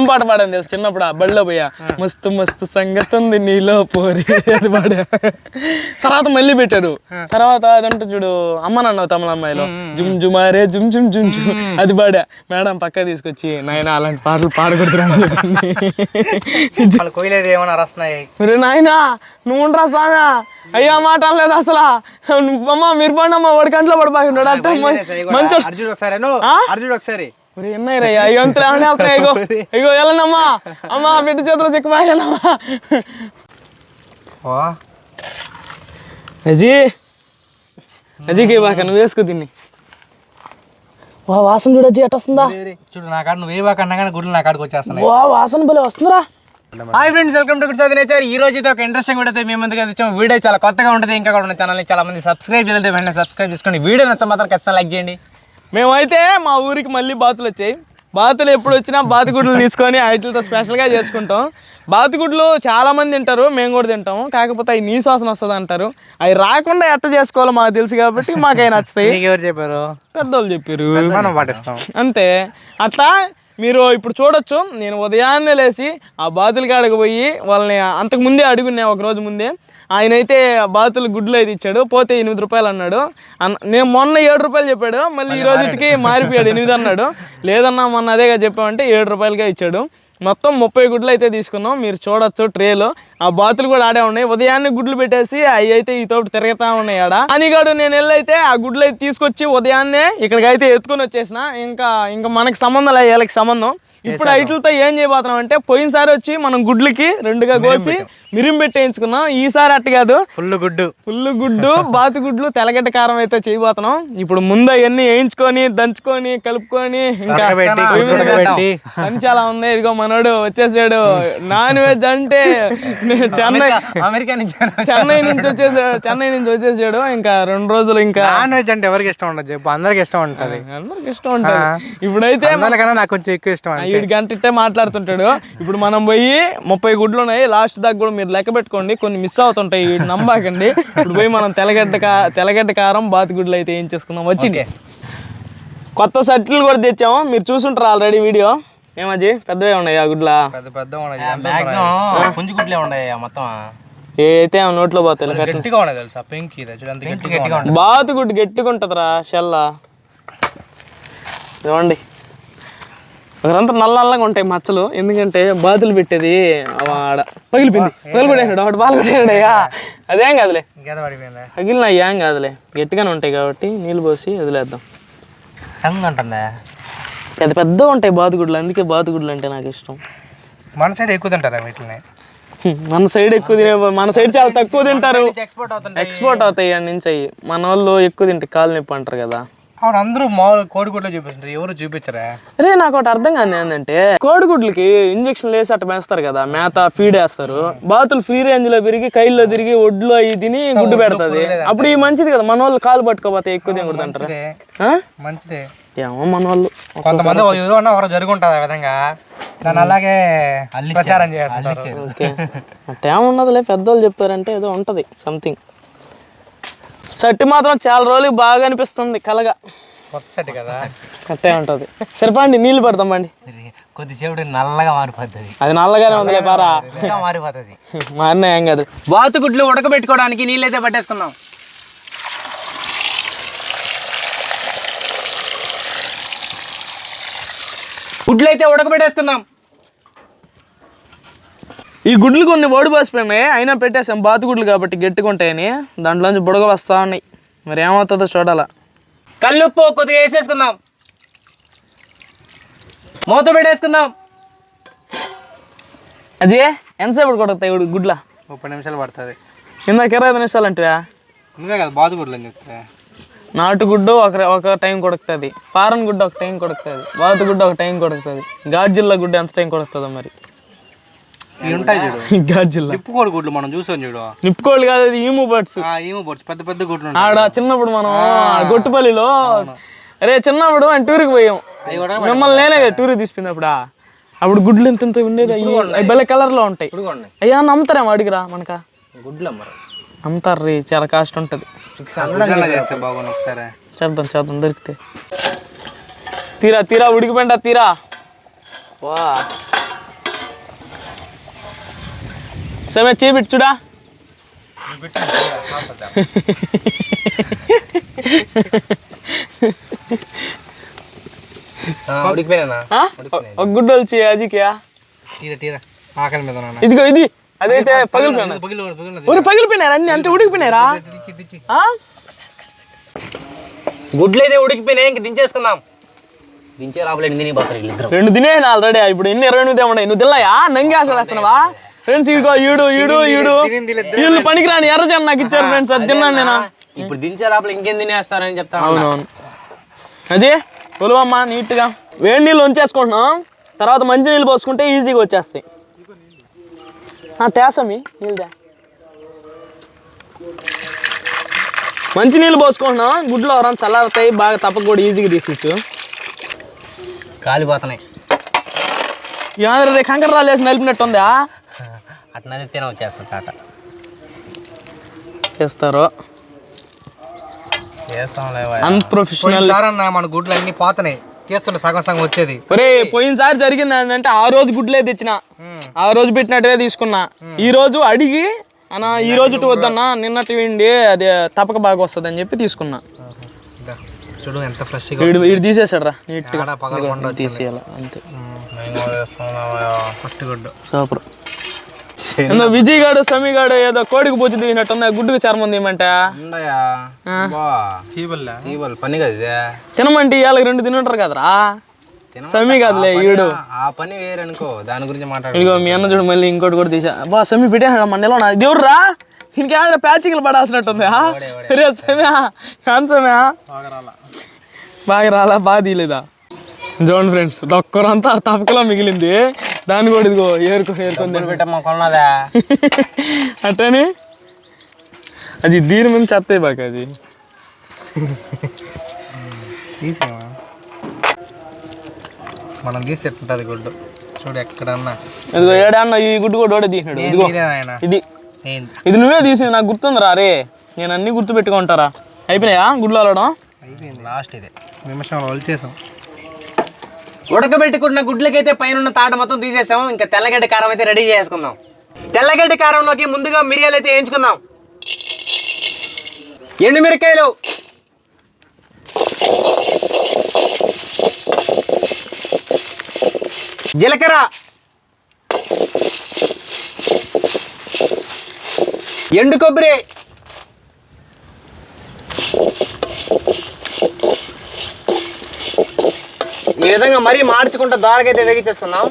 పాట పాడాను తెలుసు చిన్నప్పుడు, ఆ బడిలో పోయా మస్తు మస్తు సంగతి ఉంది నీలో పోరి అది పాడా. తర్వాత మళ్ళీ పెట్టారు. తర్వాత అదంటే చూడు అమ్మ నాన్న తమిళమ్మాయిలో జుమ్ జుమారే జుమ్ జుమ్ జుమ్ జుమ్ అది పాడా. మేడం పక్క తీసుకొచ్చి నాయన అలాంటి పాటలు పాడకూడదురా అని చెప్పింది. కోయలేదు ఏమన్నా రస్తున్నాయి నాయనా నువ్వు ఉండరా స్వామి అయ్యా మాట అనలేదు అసలు. అమ్మ మీరు పండి అమ్మ వాడి కంట్లో పడిపోతున్నాడు అంటే మంచి ఒకసారి ఎన్నయ్యా ఇగో ఇగో వెళ్ళనమ్మా అమ్మా బిడ్డ చేతిలో చెక్కుమాయమ్మా అజీ అజీకి బాక నువ్వు వేసుకో తిని. వా వాసన చూడు అజ్జి ఎట్ట వస్తుందా చూడు నా కాడ నువ్వు ఏ బాక అన్నా కానీ గుడ్లు నా కాడికి వచ్చేస్తున్నాయి. వా వాసన భలే వస్తుందిరా. Hi friends, welcome to good Sadhana nature. ఈ రోజు అయితే ఒక ఇంట్రెస్టింగ్ వీడియో అయితే మేము ముందుకు వచ్చాము. వీడియో చాలా కొత్తగా ఉంటుంది, ఇంకా కూడా ఉన్న ఛానల్ని చాలా మంది సబ్స్క్రైబ్ చేయలేదు, వెంటనే సబ్స్క్రైబ్ చేసుకోండి. వీడియో నచ్చ మాత్రం ఖచ్చితంగా లైక్ చేయండి. మేమైతే మా ఊరికి మళ్ళీ బాతులు వచ్చాయి. బాతులు ఎప్పుడు వచ్చినా బాతుగుడ్లు తీసుకొని వాటితో స్పెషల్గా చేసుకుంటాం. బాతుగుడ్లు చాలామంది తింటారు, మేము కూడా తింటాము. కాకపోతే అవి నీ శ్వాసన వస్తుంది అంటారు. అవి రాకుండా ఎట్ట చేసుకోవాలో మాకు తెలుసు కాబట్టి మాకు అవి నచ్చుతాయి. ఎవరు చెప్పారు? పెద్దోళ్ళు చెప్పారు, మనం పాటిస్తాం అంతే. అట్లా మీరు ఇప్పుడు చూడొచ్చు, నేను ఉదయాన్నే లేచి ఆ బాతుల కాడకు పోయి వాళ్ళని అంతకు ముందే అడుగున్నా, ఒక రోజు ముందే. ఆయన అయితే బాతులు గుడ్లు అయితే ఇచ్చాడు, పోతే 8 రూపాయలు అన్నాడు. నేను మొన్న 7 రూపాయలు చెప్పాడు, మళ్ళీ ఈ రోజుకి మారిపోయాడు 8 అన్నాడు. లేదన్నా మొన్న అదేగా చెప్పామంటే 7 రూపాయలుగా ఇచ్చాడు. మొత్తం 30 గుడ్లు అయితే తీసుకున్నాం. మీరు చూడొచ్చు ట్రేలో ఆ బాతులు కూడా ఆడే ఉన్నాయి. ఉదయాన్నే గుడ్లు పెట్టేసి అవి అయితే ఈ తోటి తిరుగుతా ఉన్నాయి ఆడ. అనిగాడు నేను వెళ్ళైతే ఆ గుడ్లు అయితే తీసుకొచ్చి ఉదయాన్నే ఇక్కడికి అయితే ఎత్తుకొని వచ్చేసిన. ఇంకా మనకి సంబంధం లేదు, వీళ్ళకి సంబంధం. ఇప్పుడు ఐట్లతో ఏం చేయబోతున్నాం అంటే, పోయినసారి వచ్చి మనం గుడ్లకి 2గా కోసి మిరిం పెట్టేయించుకున్నాం. ఈసారి అట్ట కాదు, ఫుల్ గుడ్డు బాతు గుడ్లు తెల్లగడ్డ కారం అయితే చేయబోతున్నాం. ఇప్పుడు ముందు అవన్నీ వేయించుకొని దంచుకొని కలుపుకొని ఇంకా చాలా ఉంది. ఇదిగో మనోడు వచ్చేసాడు. నాన్ వెజ్ అంటే చెన్నై నుంచి వచ్చేసాడు. ఇంకా 2 రోజులు ఇంకా నాన్ వెజ్ అంటే ఎవరికి ఇష్టం ఉండదు చెప్పు, అందరికి ఇష్టం ఉంటుంది. ఇప్పుడైతే నాకు కొంచెం ఎక్కువ ఇష్టం. 7 గంటట్టే మాట్లాడుతుంటాడు. ఇప్పుడు మనం పోయి 30 గుడ్లు ఉన్నాయి. లాస్ట్ దాకా కూడా మీరు లెక్క పెట్టుకోండి, కొన్ని మిస్ అవుతుంటాయి, నమ్మాకండి. ఇప్పుడు పోయి మనం తెల్లగడ్డ కారం బాతుగుడ్లు అయితే ఏం చేసుకుందాం. వచ్చింది కొత్త సట్లు కూడా తెచ్చాము, మీరు చూసుంటారు ఆల్రెడీ వీడియో. ఏమది పెద్దవే ఉన్నాయి ఆ గుడ్ల, పెద్ద పుంజు గుడ్లే ఉన్నాయి మొత్తం. ఏ అయితే నోట్లో పోతాయి గట్టిగా ఉన్నాయి తెలుసా, పెంకి బాతుగుడ్డు గట్టిగా ఉంటుందిరా షెల్ల. ఇవ్వండి ఒకరంతా నల్లగా ఉంటాయి మచ్చలు, ఎందుకంటే బాతులు పెట్టేది ఆడ పగిలిపోయింది ఒకటి బాగా కొట్టేసాడయ్యా. అదేం కాదులే, పగిలిన ఏం కాదులే, గట్టిగానే ఉంటాయి కాబట్టి నీళ్ళు పోసి వదిలేద్దాం. పెద్ద పెద్దగా ఉంటాయి బాతుగుడ్లు, అందుకే బాతుగుడ్లు అంటే నాకు ఇష్టం. మన సైడ్ ఎక్కువ తింటారా వీటిని? మన సైడ్ ఎక్కువ తినే, మన సైడ్ చాలా తక్కువ తింటారు. ఎక్స్పోర్ట్ అవుతాయి అన్ని నుంచి అయ్యి. మన వాళ్ళు ఎక్కువ తింటే కాలు నొప్పి అంటారు కదా. అవును, అందరూ మామూలు కోడిగుడ్లు చూపిస్తారు, ఎవరు చూపించరా? అరే నాకు ఒకటి అర్థం కాదు ఏంటంటే, కోడిగుడ్లకి ఇంజక్షన్లు వేసి అట్ట వేస్తారు కదా, మేత ఫీడ్ వేస్తారు. బాతులు ఫ్రీ రేంజ్ లో పెరిగి కైల్లో తిరిగి ఒడ్లు అవి తిని గుడ్డు పెడతాది. అప్పుడు ఈ మంచిది కదా, మన వాళ్ళు కాలు పట్టుకోపోతే ఎక్కువ తినకూడదు అంటారు. మంచిదే ఏమో మన వాళ్ళు కొంతమంది ఒకరు జరుగుంటది ఆ విధంగా, దాన్ని అలాగే ప్రచారం చేస్తారు. ఓకే అట్టేమున్నదిలే, పెద్దోళ్ళు చెప్పారంటే ఏదో ఉంటది సంథింగ్. షర్ట్ మాత్రం చాలా రోజులకి బాగా అనిపిస్తుంది కలగా, కొత్త షర్ట్ కదా, అట్టే ఉంటది. సరిపండి నీళ్ళు పెడతాం బండి, కొద్దిసేపు నల్లగా మారిపోతుంది. అది నల్లగానే ఉందిలే పారా, మారిపోతుంది. మారినా ఏం కాదు. బాతుగుడ్లు ఉడకబెట్టుకోవడానికి నీళ్ళు అయితే పట్టేసుకుందాం. గుడ్లు అయితే ఉడకబెట్టేసుకుందాం. ఈ గుడ్లు కొన్ని ఓడిపోసిపోయినాయి, అయినా పెట్టేసాం బాతుగుడ్లు కాబట్టి గట్టిగా ఉంటాయని. దాంట్లోంచి బుడగలు వస్తూ ఉన్నాయి, మరి ఏమవుతుందో చూడాలా. కల్లుప్పు కొద్దిగా వేసేసుకుందాం, మూత పెట్టేసుకుందాం. అజీ ఎంతసేపు కొడతాయి గుడ్ల? 30 నిమిషాలు పడుతుంది. ఇందాక 25 నిమిషాలు అంటే ఇంకా కదా బాతుగుడ్లు అని చెప్తే. నాటుగుడ్డు ఒక టైం కొడుకుతుంది, ఫారెన్ గుడ్డు ఒక టైం కొడుకుతుంది, బాతుగుడ్డు ఒక టైం కొడుకుతుంది, గాడ్జిల్లా గుడ్డు ఎంత టైం కొడుతుందో మరి. ఉంటాయి చూడు గాడ్జిల్లా నిప్పుకోడి గుడ్లు మనం చూసాం చూడు. నిప్పుకోళ్ళు కాదు, అది ఈము బర్డ్స్. పెద్ద పెద్ద గుడ్లు ఆడ చిన్నప్పుడు మనం గొట్టుపల్లిలో, అరే చిన్నప్పుడు అని టూర్కి పోయాం, మిమ్మల్ని నేనే కదా టూర్కి తీసుకున్నప్పుడు. అప్పుడు గుడ్లు ఎంత ఉండేది, అవి భలే కలర్లో ఉంటాయి. అయ్యా నమ్ముతారేమో అడిగిరా మనకా గుడ్లు అమ్ముతారు రీ, చాలా కాస్ట్ ఉంటుంది. చేద్దాం దొరికితే. తీరా ఉడికిపోయిందా తీరా. వా సమే చేపెట్టు చూడా. ఒక గుడ్డ వచ్చి అజికియా ఆకలి మీద ఇదిగో ఇది అదైతే పగిలిపోయినారా అన్ని అంటే ఉడికిపోయినారా? గుడ్లు అయితే ఉడికిపోయినాయి, ఇంక దించేసుకుందాం. దించే రాబోలేదు తిని పోతారు. 2 తినేనా ఆల్రెడీ. ఇప్పుడు ఎన్ని 28 ఉన్నాయి. నువ్వు తిన్నాయా? నంగి ఆశలు వేస్తున్నావా ఫ్రెండ్స్? ఇదిగో ఈడు వీళ్ళు పనికిరాని ఎర్రజన్న నాకు ఇచ్చారు ఫ్రెండ్స్. అది తిన్నాను నేను. ఇప్పుడు దించే లోపల ఇంకేం తినేస్తారని చెప్తా. అవునవును అజయ్ కొలువమ్మా నీట్గా. వేడి నీళ్ళు వంచేసుకుంటున్నాం, తర్వాత మంచి నీళ్ళు పోసుకుంటే ఈజీగా వచ్చేస్తాయి. తేసమి నీళ్ళదా మంచి నీళ్ళు పోసుకుంటున్నాం. గుడ్లు ఎవరైనా చల్లారుతాయి బాగా, తప్పక కూడా ఈజీగా తీసుకొచ్చు. కాలిపోతున్నాయి. ఏమైనా కంకర రాళ్ళు వేసి నలిపినట్టు ఉందా? అట్లనే తిన వచ్చేస్తారు తాట చేస్తారు. అన్ప్రొఫెషనల్ మన గుడ్లు అన్ని పోతున్నాయి, తీస్తుంటే సగం సగం వచ్చేది. ఒరే పోయినసారి జరిగింది ఏంటంటే ఆ రోజు గుడ్లే తెచ్చిన, ఆ రోజు పెట్టినట్టుగా తీసుకున్నా. ఈ రోజు అడిగి అన్న ఈ రోజు వద్దన్నా నిన్నటి విండి అది తప్పక బాగా వస్తుంది అని చెప్పి తీసుకున్నా. చూడు ఎంత ఫ్రెష్ వీడు తీసేసాడు రా నీట్గా తీసేయాలి అంతే. ఫస్ట్ గుడ్డు సూపర్. విజయ్ గాడు సమీ గాడు ఏదో కోడికి పూచి దిగినట్టుంది, గుడ్డుకు చర్మం తీయమంటే పని కదా తినమంటే ఇవాళకి 2 తినుంటారు కదరా. సమీ కాదులే ఈడు, ఆ పని వేరే అనుకో, దాని గురించి మాట్లాడు. ఇదిగో మీ అన్న చూడు మళ్ళీ ఇంకోటి కూడా తీసా. బా సమీ పెట్టేసాడు మండలో నా దేవుడు రా. ఇంకేమైనా ప్యాచింగ్లు పడాల్సినట్టుంది. సమయా సమయా బాగా రాలా, బాగా తీయలేదా? చూడండి ఫ్రెండ్స్ ఒక్కరంతా తప్పకలా మిగిలింది, దాన్ని కూడా ఇదిగో ఏరుకొని పెట్టమ్మా కొన్నదా అట్టని. అది దీని ముందు చెత్తాయి బాగా. అది మనం తీసేట్టుంటది గుడ్డు చూడు ఎక్కడన్నా. ఇదిగో ఏడన్నా ఈ గుడ్డు కూడా ఓడే తీసినాడు. ఇదిగో ఇది నువ్వే తీసింది నాకు గుర్తుందిరా. రే నేను అన్ని గుర్తు పెట్టుకుంటారా. అయిపోయినాయా గుడ్లు అలవడం? అయిపోయింది. లాస్ట్ ఇదే నిమిషంలో వలిచేసాం. ఉడకబెట్టుకున్న గుడ్లకైతే పైన తాట మొత్తం తీసేసాము. ఇంకా తెల్లగడ్డ కారం అయితే రెడీ చేసుకుందాం. తెల్లగడ్డ కారంలోకి ముందుగా మిరియాలు అయితే వేయించుకుందాం. ఎండుమిరకాయలు, జీలకర్ర, ఎండు కొబ్బరి, ఈ విధంగా మరీ మార్చుకుంటూ దారకైతే వేగించేసుకుందాం.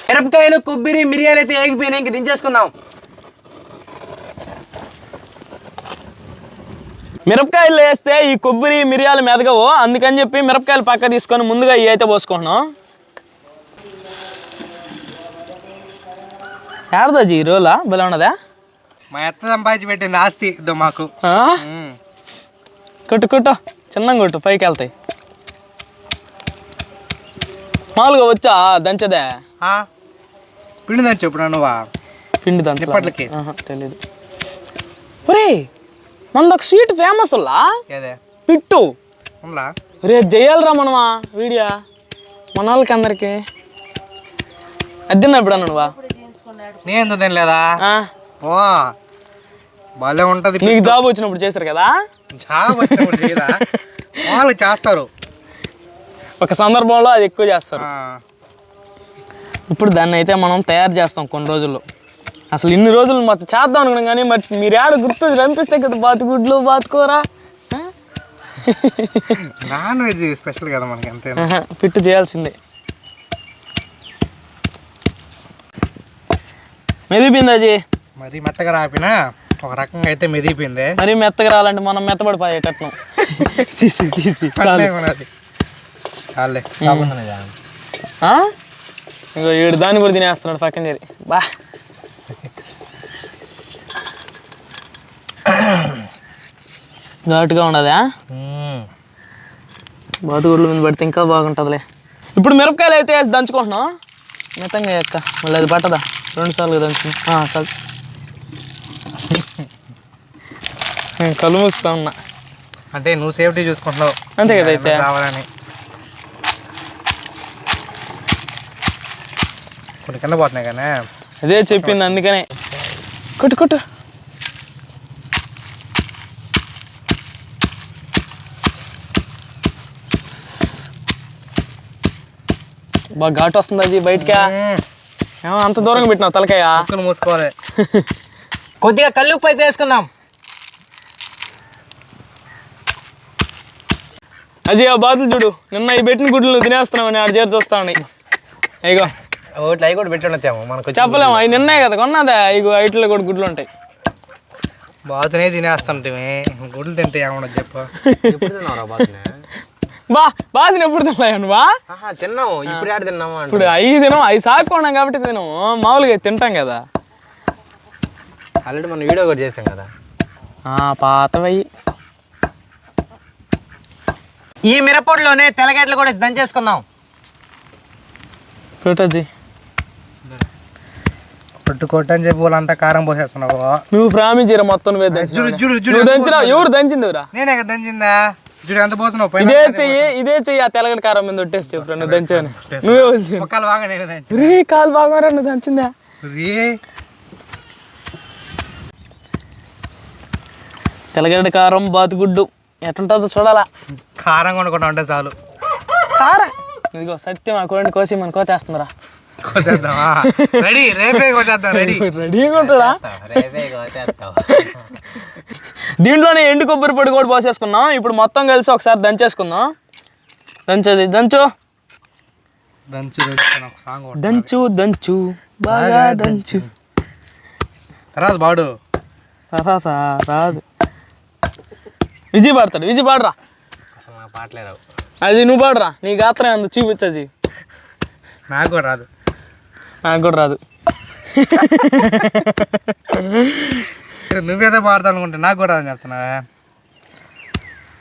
మిరపకాయలు, కొబ్బరి, మిరియాలు అయితే వేగిపోయినాయి, ఇంక దించేసుకుందాం. మిరపకాయలు వేస్తే ఈ కొబ్బరి మిరియాలు మెదగవు, అందుకని చెప్పి మిరపకాయలు పక్క తీసుకొని ముందుగా ఇవి అయితే పోసుకుంటున్నాం. ఏడదా జీ రోలా బలం ఉన్నదా? మా ఎత్త సంపాదించి పెట్టింది ఆస్తి ఇద్దాం మాకు. కొట్టు చిన్నంగా కొట్టు, పైకి వెళ్తాయి. మామూలుగా వచ్చా దంచదే? పిండి దంచు ఇప్పుడు నువ్వా? పిండి దంచలకి తెలీదు. ఒరే మనది ఒక స్వీట్ ఫేమస్ ఉల్లా పిట్టు. రే చెయ్యాలిరా మనమా వీడియో మన వాళ్ళకి అందరికి. అద్దెన్నా ఇప్పుడు అన్నావా? నేను తినలేదా? ఓ భలే ఉంటది. నీకు జాబ్ వచ్చినప్పుడు చేశారు కదా? జాబ్ వచ్చినప్పుడు వాళ్ళు చేస్తారు, ఒక సందర్భంలో అది ఎక్కువ చేస్తారు. ఇప్పుడు దాన్ని అయితే మనం తయారు చేస్తాం కొన్ని రోజుల్లో. అసలు ఇన్ని రోజులు మొత్తం చేద్దాం అనుకున్నాం కానీ మరి మీరు ఏడ గుర్తు రంపిస్తే కదా బాతుగుడ్లు బాతుకోరా. నాన్ వెజ్ స్పెషల్ కదా మనకి, అంతే. పిట్టు చేయాల్సిందే. మెదిపోయింది అది మరి మెత్తగా రాపినా ఒక రకంగా అయితే మెదిపోయింది. మరి మెత్తగా రావాలంటే మనం మెత్తపడిపోయేటట్టు తీసి ఇంకో 7 దాన్ని కూడా తినేస్తున్నాడు పక్కన చేరి. బా ఘాటుగా ఉండదా? బాతుగుడ్ల మీద పడితే ఇంకా బాగుంటుందిలే. ఇప్పుడు మిరపకాయలు అయితే వేసి దంచుకుంటున్నాం మితంగా ఎక్క, మళ్ళీ అది పట్టదా 2 సార్లు దంచుకున్నా. చాలు కళ్ళు మూసుకున్నా అంటే నువ్వు సేఫ్టీ చూసుకుంటున్నావు అంతే కదా. అయితే కావాలని కొన్ని కింద పోతున్నాయి కానీ అదే చెప్పింది అందుకనే. కొట్టు కొట్టు. బాగా ఘాటు వస్తుంది అది బయటకా. ఏమో అంత దూరంగా పెట్టినావు తలకాయ. మూసుకోవాలి. కొద్దిగా కళ్ళు ఉప్పు అయితే వేసుకుందాం. అజయ్ ఆ బాతులు చూడు, నిన్న ఈ పెట్టిన గుడ్లు నువ్వు తినేస్తున్నావు, ఆడు చేరి చూస్తా ఉన్నాయి. అయ్యో ఒకటి అవి కూడా పెట్టి ఉండొచ్చాము మనకు. చెప్పలేము, అవి నిన్నే కదా కొన్నదే. ఇగో ఐట్లో కూడా గుడ్లు ఉంటాయి. బాతునే తినేస్తుంటే గుడ్లు తింటే ఏమన్నా చెప్పు. బాతుని ఎప్పుడు తిన్నాయా నువ్వా? తిన్నాము, ఇప్పుడు ఆడ తిన్నాము. ఇప్పుడు అవి తినాం, అవి సాకున్నాం కాబట్టి తినాము. మామూలుగా తింటాం కదా. ఆల్రెడీ మనం వీడియో కూడా చేసాం కదా. పాతవయ్యి. ఈ మిరపొడిలోనే తెల్లగడ్డలు కూడా దంచేసుకుందాం. పెట్టజీ కొట్టని చెప్పి వాళ్ళంతా కారం పోసేస్తున్నావు. నువ్వు ప్రామించరా మొత్తం నువ్వే దంచినా. ఎవరు దంచిందిరా? నేనే కదా దంచిందా. చూడు ఎంత పోతున్నావు. ఇదే చెయ్యి ఆ తెల్లగడ్డ కారం మీద కొట్టేసి చెప్పు నువ్వు దంచాను. నువ్వే కాలు బాగా నేను రీ కాలు బాగా నువ్వు దంచిందా? తెల్లగడ్డ కారం బాతుగుడ్డు ఎట్లుంటుందో చూడాలా. కారం కొనుక్కుంటా ఉంటే చాలు. కారం ఇదిగో సత్యం ఆ కోడిని కోసి మన కోతేస్తుందిరా. రెడీగా ఉంటాడా? దీంట్లోనే ఎండు కొబ్బరి పొడి కూడా పోసేసుకున్నాం. ఇప్పుడు మొత్తం కలిసి ఒకసారి దంచేసుకుందాం. దంచది దంచు దంచు దంచు బాగా దంచు. తర్వాత బాడు తర్వాత రాదు. విజయ్ పాడతాడు. విజయ్ పాడరా. పాటలేదు అది నువ్వు పాడరా. నీ గాత్రం అందు చూపించది. నాకు కూడా రాదు. నాకు కూడా రాదు. నువ్వేదో పాడతావు అనుకుంటే నాకు కూడా రాదని చెప్తున్నావా?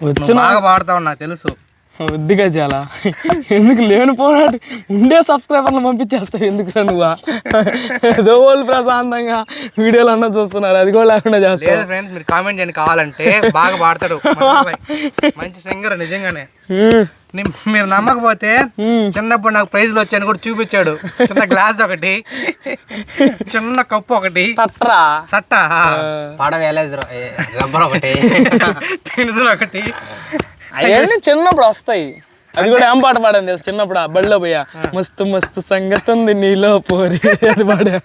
వచ్చి బాగా పాడతావు నాకు తెలుసు. వద్దుగా చాలా ఎందుకు లేని పోరాడు ఉండే సబ్స్క్రైబర్లు పంపించేస్తావు ఎందుకురా నువ్వా? ఏదో వాళ్ళు ప్రశాంతంగా వీడియోలు అన్నా చూస్తున్నారు, అది కూడా లేకుండా చేస్తారు. ఫ్రెండ్స్ మీరు కామెంట్ చేయండి కావాలంటే. బాగా పాడతాడు, మంచి సింగర్ నిజంగానే. మీరు నమ్మకపోతే చిన్నప్పుడు నాకు ప్రైజ్లు వచ్చాయని కూడా చూపించాడు. చిన్న గ్లాస్ ఒకటి, చిన్న కప్పు ఒకటి, తట్ట రబ్బర్ ఒకటి, పెన్సిల్ ఒకటి. అవన్నీ చిన్నప్పుడు వస్తాయి. అది కూడా ఏం పాట పాడాను తెలుసు చిన్నప్పుడు. ఆ బడిలో పోయా మస్తు మస్తు సంగతి ఉంది నీలో పోరి అది పాడా.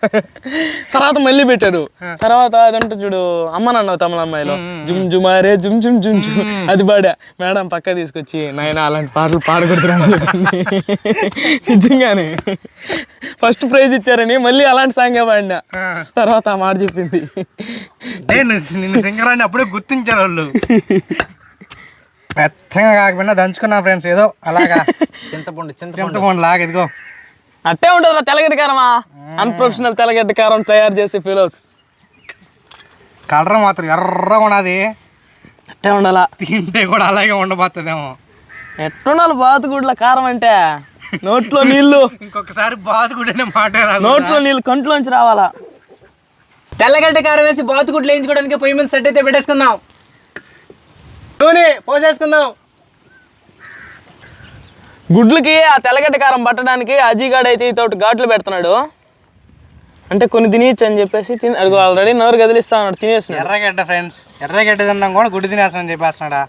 తర్వాత మళ్ళీ పెట్టారు. తర్వాత అదంటే చూడు అమ్మ నాన్న తమిళ అమ్మాయిలో జుమ్ జుమారే జుమ్ జుమ్ జుమ్ జుమ్ అది పాడా. మేడం పక్క తీసుకొచ్చి నాయన అలాంటి పాటలు పాడకూడదురా అని చెప్పింది. నిజంగానే ఫస్ట్ ప్రైజ్ ఇచ్చారని మళ్ళీ అలాంటి సాంగే పాడినా. తర్వాత ఆ మాట చెప్పింది. నిన్ను సింగర్ అని అప్పుడే గుర్తించారు వాళ్ళు. మెత్తగా కాకపోయినా దంచుకున్నా ఫ్రెండ్స్, ఏదో అలాగా చింతపండు లాగా. ఇదిగో అట్టే ఉంటుంది తెల్లగడ్డ కారమా. అన్ప్రొఫెషనల్ తెల్లగడ్డ కారం తయారు చేసే ఫెలోస్. కలర్ మాత్రం ఎర్రగా ఉన్నది. అట్టే ఉండాలా. తింటే కూడా అలాగే ఉండబోతుందేమో. ఎట్టుండాలి బాతుగుడ్ల కారం అంటే? నోట్లో నీళ్ళు. ఇంకొకసారి బాతుగుడ్డు మాట నోట్లో నీళ్ళు కంట్లోంచి రావాలా. తెల్లగడ్డ కారం వేసి బాతుగుడ్లు వేయించుకోవడానికి పొయ్యి మీద సెట్ అయితే పెట్టేసుకుందాం. నూనె పోసేసుకుందాం. గుడ్లకి ఆ తెల్లగడ్డ కారం పట్టడానికి అజీగాడు అయితే ఇతోటి ఘాట్లు పెడుతున్నాడు. అంటే కొన్ని తినేయచ్చు అని చెప్పేసి అదిగో ఆల్రెడీ నోరు కదిలిస్తా ఉన్నాడు. తినేస్తున్నాడు. ఎర్రగడ్డ ఫ్రెండ్స్, ఎర్రగడ్డ తిన్నాం కూడా గుడ్డు తినేస్తామని చెప్పేస్తున్నాడా.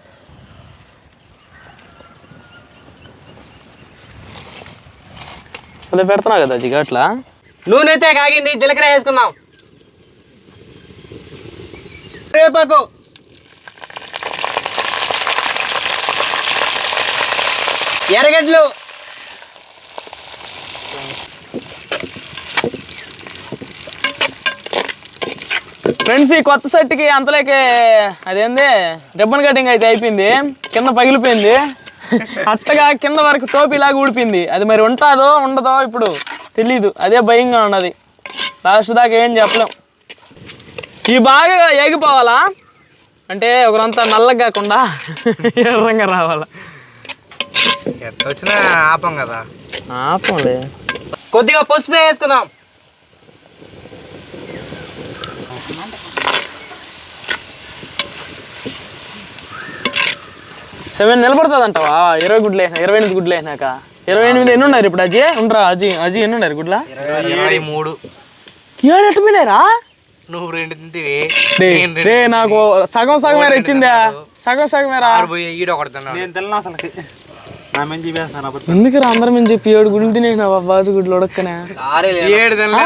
అదే పెడుతున్నావు కదా అజీ ఘాట్లా. నూనె అయితే కాగింది, జీలకర్ర వేసుకుందాం. రేపాకు, ఎర్రగడ్డలు, ఫ్రెండ్స్ ఈ కొత్త సెట్కి అంతలోకి అదేంది రిబ్బన్ కటింగ్ అయితే అయిపోయింది. కింద పగిలిపోయింది. అట్టగా కింద వరకు టోపీలాగా ఊడిపోయింది. అది మరి ఉంటుందో ఉండదో ఇప్పుడు తెలీదు. అదే భయంగా ఉన్నది. లాస్ట్ దాకా ఏం చెప్పలేం. ఈ బాగా ఏగిపోవాలా అంటే ఒకరంతా నల్లగా కాకుండా ఎర్రంగా రావాలా. ఎట్లా వచ్చినా ఆపం కదా. ఆపంలే. కొద్దిగా పసుపు వేసుకుందాం. సెవెన్ నిలబడుతుంది అంటావా? 20 గుడ్లు 28 గుడ్లు అయినాక 28 ఎన్ని ఉన్నారు ఇప్పుడు అజీ ఉండరా అజీ ఎన్ని ఉన్నారు గుడ్లా 23 7 ఎట్టు పోయినారా నువ్వు 2 తింటివి నాకు సగం సగమేరా ఇచ్చిందా సగం సగమేరా ఈడ ఒకటి తిన్నాడు నేను తిన్నా అసలు నా మంచి వేస్తాను ఎందుకురా అందరం మేము చెప్పి 7 గుడ్లు తినేసినా బాతు గుడ్లు ఉడక్కనే 7 తిన్నా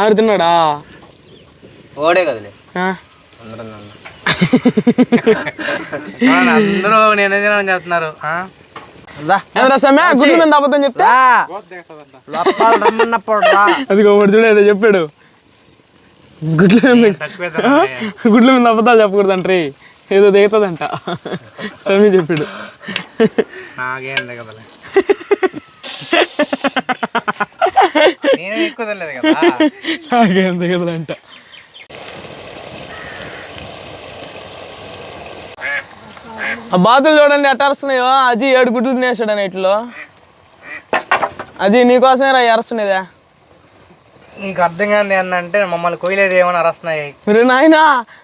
6 తిన్నాడా ఓడే కదలే అందరూ నేను తినాలని చెప్తున్నారు గుడ్ల మీద అబద్ధం చెప్తా అదిగో ఒకటి చూడేదో చెప్పాడు గుడ్ల మీద అబద్ధాలు చెప్పకూడదంట్రీ ఏదో దిగుతుందంట సమీ చెప్పాడు నాకేం దిగదలే నేను ఎక్కువ తినలేదు కదా నాకేం దిగదులంట ఆ బాతులు చూడండి ఎట్ట అరుస్తున్నాయో అజీ 7 గుడ్లు తినేసాడు అన్నిటిలో అజీ నీకోసమేరా అరుస్తున్నదా నీకు అర్థం కాదు ఏంటంటే మమ్మల్ని కొయ్యలేదు ఏమని అరస్తున్నాయి మీరు నాయనా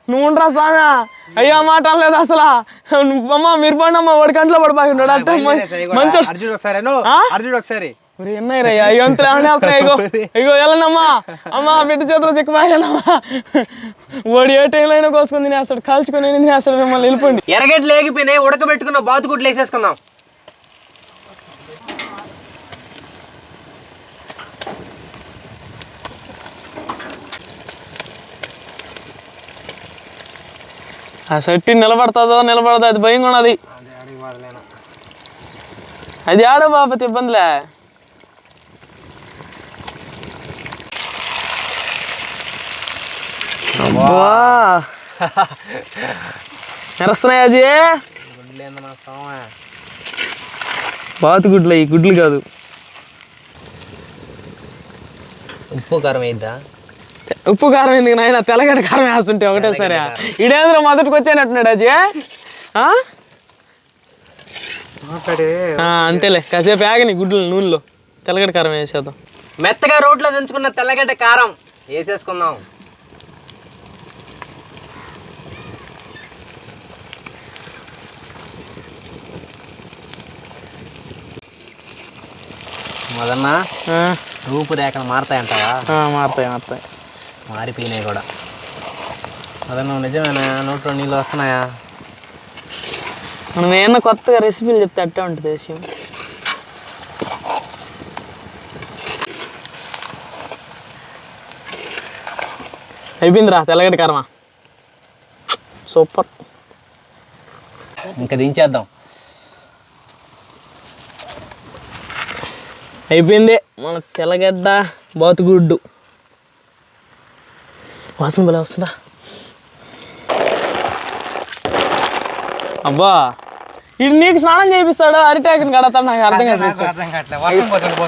నువ్వు ఉండరా స్వామి అయ్యా మాట అనలేదు అసలు అమ్మ మీరు పండి అమ్మ 1 గంటలో పడిపోయిండు అట్ట మంచి అర్జుడు ఒకసారి ఎన్నయ్యా అయ్యంతలు ఏమన్నా వెళ్తున్నాయి ఇగో వెళ్ళనమ్మా అమ్మా బిడ్డ చేతిలో చిక్కుపోయానమ్మా వాడు ఏ టైంలో అయినా కోసుకొని తినేస్తాడు కాల్చుకొని తినేస్తాడు మిమ్మల్ని వెళ్ళిపోండి ఎరగట్లు లేకపోయినాయి ఉడకబెట్టుకున్న బాతుగుడ్లు వేసేసుకుందాం ఆ సట్టి నిలబడుతుందో నిలబడదో అది భయంగా ఉన్నది అది ఆడో బాపతి ఇబ్బందిలే మెరుస్తున్నాయి అజీ బాతు గుడ్లు ఈ గుడ్లు కాదు ఉప్పు కారం వేద్దా ఉప్పు కారం ఎందుకు నాయన తెల్లగడ్డ కారం వేస్తుంటే ఒకటేసారి ఇడేంద్ర మొదటికి వచ్చానట్టున్నాడు అజీ అంతేలే కాసేపు ఆగని గుడ్లు నూనెలో తెల్లగడ్డ కారం వేసేద్దాం మెత్తగా రోట్లో దంచుకున్న తెల్లగడ్డ కారం వేసేసుకుందాం మొదన్న రూపురేఖలు మారుతాయంటావా మారుతాయి మారిపోయినాయి కూడా అదన్నా నిజమేనా నోట్లో నీళ్ళు వస్తున్నాయా మనం ఏమన్నా కొత్తగా రెసిపీలు చెప్తే అట్టే ఉంటుంది విషయం అయిపోయిందిరా తెల్లగడ్డ కారమా సూపర్ ఇంకా దించేద్దాం అయిపోయింది మన తెల్లగడ్డ బాతుగుడ్డు వాసన భలే వస్తుందా అబ్బా ఇది నీకు స్నానం చేపిస్తాడు అరిటాకుని కడతాడు నాకు అర్థం కాదు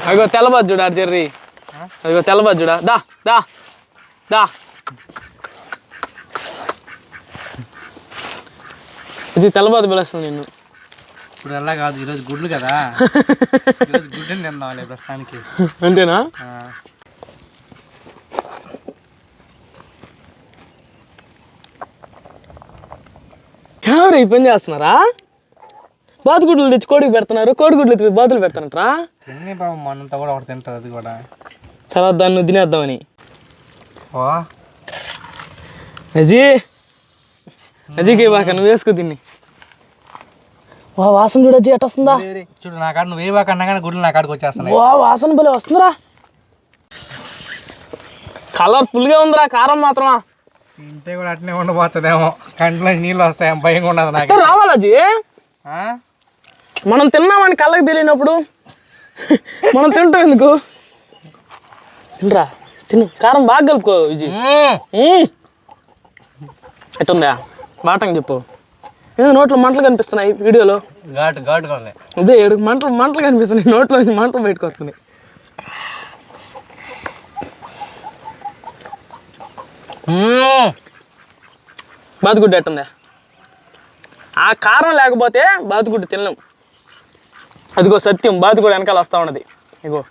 అదిగో తెల్లబజ్జుడా జర్రీ అదిగో తెల్లబజ్జుడా దా దా దా ఇది తెల్లబాదు పిలుస్తుంది నిన్ను ఇప్పుడు అలా కాదు ఈరోజు గుడ్లు కదా ఈరోజు గుడ్డుని తిందాం ప్రస్తుతానికి అంతేనా ఎవరు ఈ పని చేస్తున్నారా బాతుగుడ్లు తెచ్చి కోడికి పెడుతున్నారు కోడిగుడ్లు ఎత్తి బాతులు పెడతానట్రా తిని బాబు మనంతా కూడా ఒకటి తింటుంది అది కూడా తర్వాత దాన్ని తినేద్దామని ఓ అజీ అజీకి బాక నువ్వు వేసుకో తిని వా వాసన చూడు అజీ ఎట్ట వస్తుందా చూడు నా కాడ నువ్వు ఏ బాగా అన్నా కానీ గుడ్లు నా కాడికి వచ్చేస్తున్నాయి వా వాసన భలే వస్తుందిరా కలర్ఫుల్గా ఉందిరా కారం మాత్రమా ఇంతే కూడా అట్నే ఉండబోతుందేమో కంట్లో నీళ్ళు వస్తాయేమో భయంగా ఉండదు నాకు రావాలజీ మనం తిన్నామని కళ్ళకి తెలియనప్పుడు మనం తింటాం ఎందుకు తినరా తిను కారం బాగా కలుపుకో విజయ్ ఎట్టుందా బాటంగా చెప్పు ఏదో నోట్లో మంటలు కనిపిస్తున్నాయి వీడియోలో ఘాటుగా ఉంది అదే 7 మంటలు కనిపిస్తున్నాయి నోట్లో మంటలు బయటకు వస్తున్నాయి బాతుగుడ్డు ఎట్టుందా ఆ కారం లేకపోతే బాతుగుడ్డు తినలేం అదిగో సత్యం బాతుగుడ్డు వెనకాల వస్తూ ఉన్నది ఇగో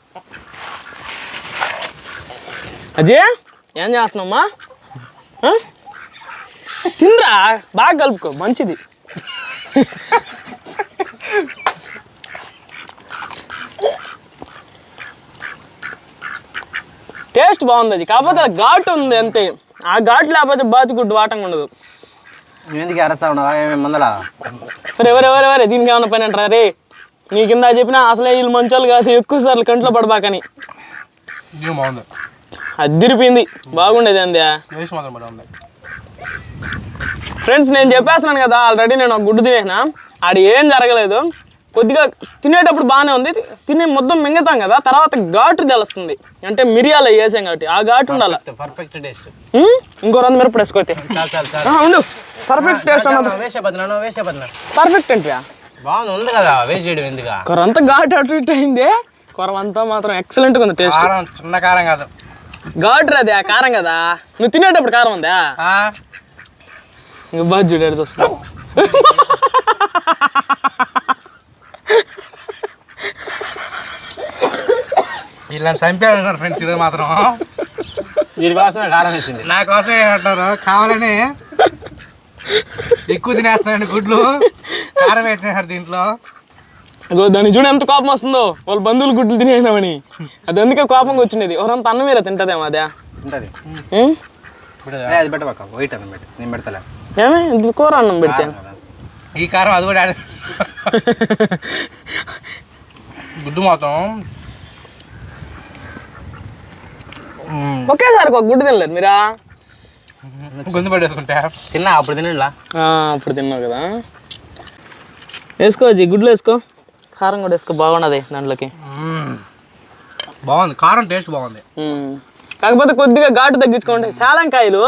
అజయ్ ఏం చేస్తున్నామ్మా తినరా బాగా కలుపుకో మంచిది టేస్ట్ బాగుంది అది, కాకపోతే అది ఘాటు ఉంది అంతే. ఆ ఘాటు లేకపోతే బాతుగుడ్డు వాటంగా ఉండదు. నువ్వు ఎందుకు అరస్తా ఉన్నావా ఏమేమి మందలా? ఎవరెవరెవరే దీనికి ఏమన్నా పని అంటారా రే? నీ కింద చెప్పినా అసలే వీళ్ళు మంచోళ్ళు కాదు, ఎక్కువ సార్లు కంట్లో పడబాకని. బాగుంది, అదిరిపోయింది, బాగుండేది అందే. టేస్ట్ మాత్రం బాగుంది. ఫ్రెండ్స్ నేను చెప్పేస్తున్నాను కదా ఆల్రెడీ, నేను ఒక గుడ్డు తినేసిన, ఆడ ఏం జరగలేదు. కొద్దిగా తినేటప్పుడు బాగానే ఉంది, తినే మొత్తం మింగతాం కదా, తర్వాత ఘాటు తెలుస్తుంది. అంటే మిరియాలు వేసాం కాబట్టి ఆ ఘాటు ఉండాలి. Perfect taste. ఇంకో 2 మిరపలు వేసుకోతే ఉండు. పర్ఫెక్ట్ టేస్ట్ అన్నది వేసే పర్ఫెక్ట్ అంటే బాగుంది, ఉంది కదా వేస్ట్ చేయడం ఎందుకు? కొరంతా ఘాటు అటు ఇటు అయింది, కొరవంతా మాత్రం ఎక్సలెంట్గా ఉంది టేస్ట్. కారం చిన్న కారం కాదు, ఘాటు అది, ఆ కారం కదా. నువ్వు తినేటప్పుడు కారం ఉందా? ఇంకా బాగా చూడేది వస్తా. ఇలా చంపారు ఫ్రెండ్స్. ఇది మాత్రం వీడి కోసమే కారం వేసింది. నా కోసం ఏమంటారు, కావాలని ఎక్కువ తినేస్తానండి గుడ్లు, కారం వేసేసారు దీంట్లో. అదో దాన్ని చూడ ఎంత కోపం వస్తుందో, వాళ్ళ బంధువులు గుడ్లు తినేనామని. అది అందుకే కోపంగా వచ్చినది. ఎవరంత అన్నం మీద తింటదేమో అదే ఉంటుంది. అది పెట్టబాక, వెయిట్ అన్నం పెట్టి నేను పెడతలే. ఏమే ఇంత కూర అన్నం పెడితే ఈ కారం అది కూడా గుడ్డు మాత్రం ఒకేసారి ఒక గుడ్డు తినలేదు మీరా? గొంతు పట్టేసుకుంటా. తిన్నా అప్పుడు తినండిలా. అప్పుడు తిన్నావు కదా, వేసుకోవచ్చు గుడ్లు వేసుకో, కారం కూడా వేసుకో, బాగున్నది దాంట్లోకి. బాగుంది, కారం టేస్ట్ బాగుంది. కాకపోతే కొద్దిగా ఘాటు తగ్గించుకోండి. సేలంకాయలు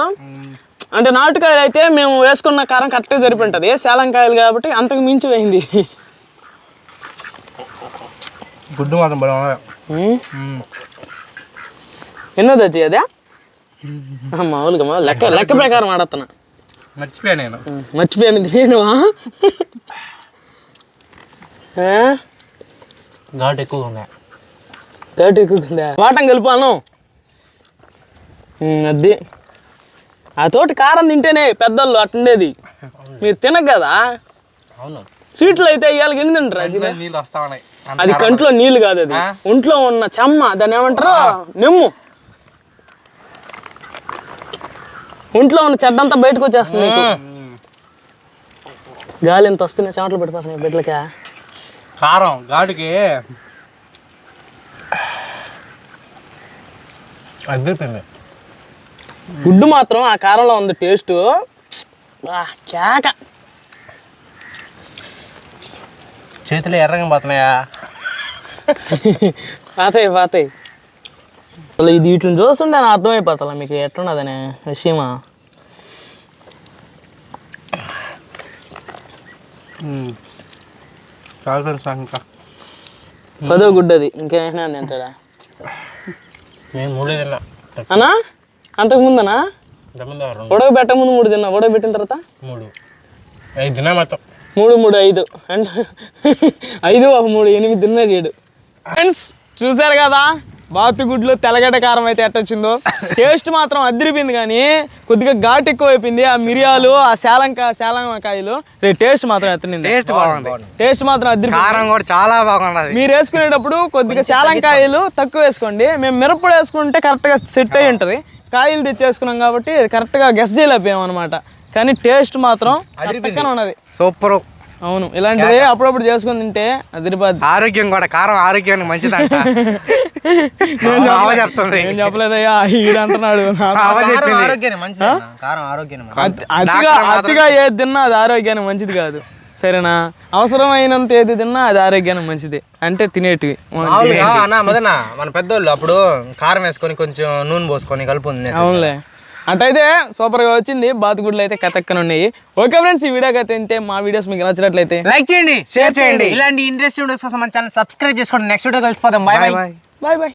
అంటే నాటుకాయలు అయితే మేము వేసుకున్న కారం కరెక్ట్గా సరిపోతుంది, సేలంకాయలు కాబట్టి అంతకు మించి వేయింది. గుడ్డు మాత్రం బాగుంది. ఎన్నోది వచ్చి అదే మామూలుగా లెక్క ప్రకారం ఆడతాను. మర్చిపోయా నేను, మర్చిపోయాను నేనువా. ఘాటు ఎక్కువగా ఉంది. ఘాటు ఎక్కువగా ఉందా? వాటం కలిపాను అది. ఆ తోటి కారం తింటేనే పెద్దోళ్ళు అట్టుండేది, మీరు తినక కదా. అవును, స్వీట్లు అయితే ఇవాళకి ఎన్ని తింటారు? నీళ్ళు వస్తా ఉన్నాయి. అది కంట్లో నీళ్ళు కాదు, అది ఒంట్లో ఉన్న చెమ్మ, దాన్ని ఏమంటారు నెమ్ము. ఒంట్లో ఉన్న చెడ్డంతా బయటకు వచ్చేస్తుంది నీకు. గాలి ఎంత వస్తున్నాయి, చెమటలు పడిపోతున్నాయి బిడ్డలకి. కారం ఘాటుకి అదిరిపోయింది. గుడ్డు మాత్రం ఆ కారంలో ఉంది టేస్ట్ కేక. చేతులు ఎర్రగా పోతున్నాయా? పాతాయి అసలు ఇది వీటిని చూస్తుంటే నాకు అర్థమైపోతా మీకు ఎట్లున్నదనే విషయమా. చాలా ఫ్రెండ్స్ నాకు ఇంకా 10వ గుడ్డు అది, ఇంకేనా తింటాడా నేను 3 తిన్నా అన్నా? అంతకు ముందనా? ఉడకబెట్ట ముందు 3 తిన్నా, ఉడకబెట్టిన తర్వాత 3, 5 తిన్నా మొత్తం. 3, 3, 5 అంటే 5 ఒక 3 8 తిన్నా 7. ఫ్రెండ్స్ చూసారు కదా బాతుగుడ్లు తెల్లగడ్డ కారం అయితే ఎట్టొచ్చిందో. టేస్ట్ మాత్రం అదిరిపోయింది, కానీ కొద్దిగా ఘాటు ఎక్కువ అయిపోయింది. ఆ మిరియాలు, ఆ సేలంకాయలు టేస్ట్ మాత్రం ఎత్తనింది. టేస్ట్ మాత్రం అదిరిపోయింది. కారం కూడా చాలా బాగున్నది. మీరు వేసుకునేటప్పుడు కొద్దిగా సేలంకాయలు తక్కువ వేసుకోండి. మేము మిరప్పొడి వేసుకుంటే కరెక్ట్గా సెట్ అయి ఉంటుంది. కాయలు తెచ్చేసుకున్నాం కాబట్టి కరెక్ట్గా గెస్ట్ చేయలేకపోయాం అనమాట. కానీ టేస్ట్ మాత్రం అదిరిపోయింది, ఉన్నది సూపర్. అవును, ఇలాంటిది అప్పుడప్పుడు చేసుకుని తింటే అదిరిపోద్ది. ఆరోగ్యం కూడా, కారం ఆరోగ్యానికి మంచిదంట. నేను చెప్పలేదయ్యా, ఈడంటున్నాడు. అతిగా ఏది తిన్నా అది ఆరోగ్యానికి మంచిది కాదు, సరేనా? అవసరమైనంత ఏది తిన్నా అది ఆరోగ్యానికి మంచిది, అంటే తినేటివి. మన పెద్దోళ్ళు అప్పుడు కారం వేసుకొని కొంచెం నూనె పోసుకొని కలుపుంది. అవునులే, అటైతే సూపర్గా వచ్చింది. బాతుగుడ్లు అయితే కథక్కన ఉన్నాయి. ఓకే ఫ్రెండ్స్, ఈ వీడియోకి అయితే తింటే మా వీడియోస్ మీకు నచ్చినట్లయితే లైక్ చేయండి, షేర్ చేయండి. ఇలాంటి ఇంట్రెస్టింగ్ వీడియోస్ కోసం మన ఛానల్ సబ్స్క్రైబ్ చేసుకోండి. నెక్స్ట్ వీడియో కలిసిపోదాం. Bye bye.